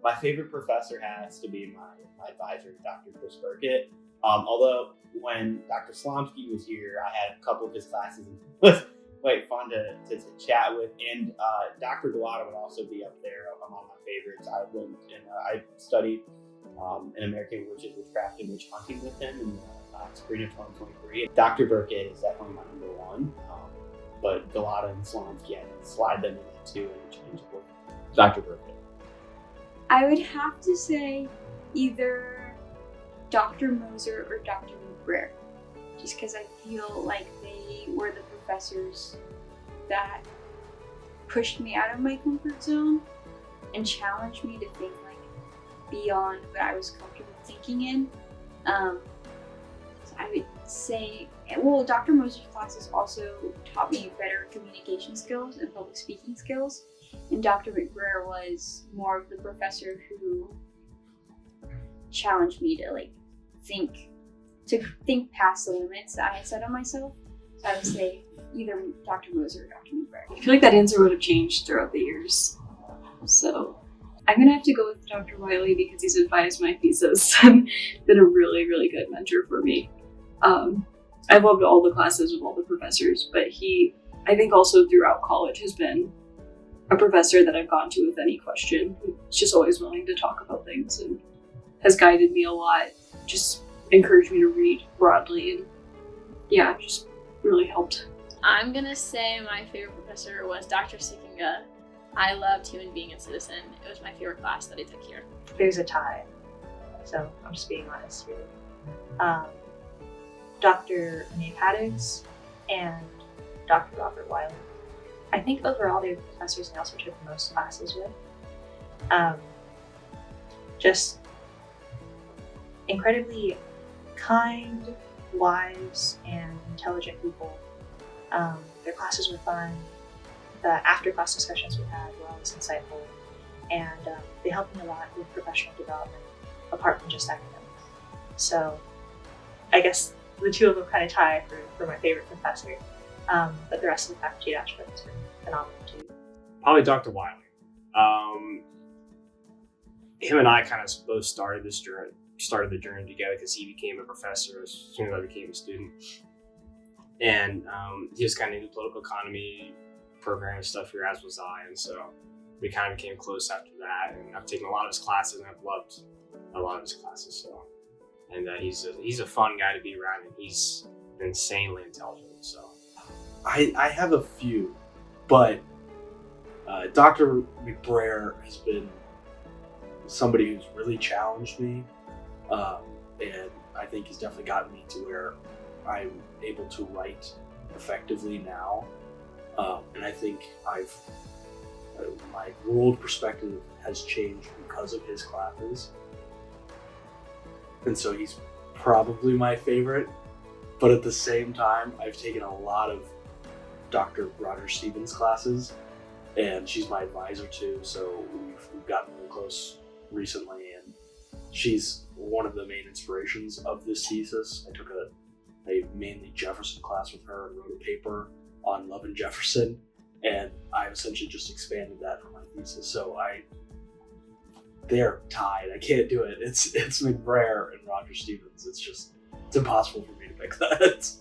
My favorite professor has to be my advisor, Dr. Chris Burkett. Although when Dr. Slomsky was here, I had a couple of his classes and it was quite fun to chat with. And Dr. Galata would also be up there among my favorites. I studied in American Witches, Witchcraft, and Witch Hunting with him in the spring of 2023. Dr. Burkett is definitely my number one, but Galata and Slomsky, I can slide them in too interchangeably. Dr. Burkett. I would have to say either Dr. Moser or Dr. McBrayer, just because I feel like they were the professors that pushed me out of my comfort zone and challenged me to think like beyond what I was comfortable thinking in. So I would say, well, Dr. Moser's classes also taught me better communication skills and public speaking skills. And Dr. McBrayer was more of the professor who challenged me to think past the limits that I had set on myself. So I would say either Dr. Moser or Dr. McBrayer. I feel like that answer would have changed throughout the years. So I'm gonna have to go with Dr. Wiley because he's advised my thesis and been a really, really good mentor for me. I've loved all the classes with all the professors, but he, I think also throughout college, has been a professor that I've gone to with any question. He's just always willing to talk about things and has guided me a lot, just encouraged me to read broadly, and yeah, just really helped. I'm gonna say my favorite professor was Dr. Sikinga. I loved Human Being and Citizen. It was my favorite class that I took here. There's a tie, so I'm just being honest here. Dr. Nate Haddix and Dr. Robert Wiley. I think overall they're the professors I also took the most classes with. Just incredibly kind, wise, and intelligent people. Their classes were fun. The after-class discussions we had were always insightful, and they helped me a lot with professional development apart from just academics. So I guess the two of them kind of tie for my favorite professor. But the rest of the faculty at Ashbrook has been phenomenal too. Probably Dr. Wiley. Him and I kind of both started the journey together because he became a professor as soon as I became a student. And he was kind of into political economy program and stuff here, as was I. And so we kind of became close after that. And I've taken a lot of his classes and I've loved a lot of his classes. So, and he's a fun guy to be around, and he's insanely intelligent. So. I have a few, but Dr. McBrayer has been somebody who's really challenged me, and I think has definitely gotten me to where I'm able to write effectively now. And I think my world perspective has changed because of his classes, and so he's probably my favorite. But at the same time, I've taken a lot of Dr. Roger Stevens' classes, and she's my advisor too, so we've gotten really close recently, and she's one of the main inspirations of this thesis. I took a mainly Jefferson class with her and wrote a paper on Love and Jefferson, and I essentially just expanded that for my thesis. So they're tied. I can't do it. It's McBrayer and Roger Stevens. It's impossible for me to pick that.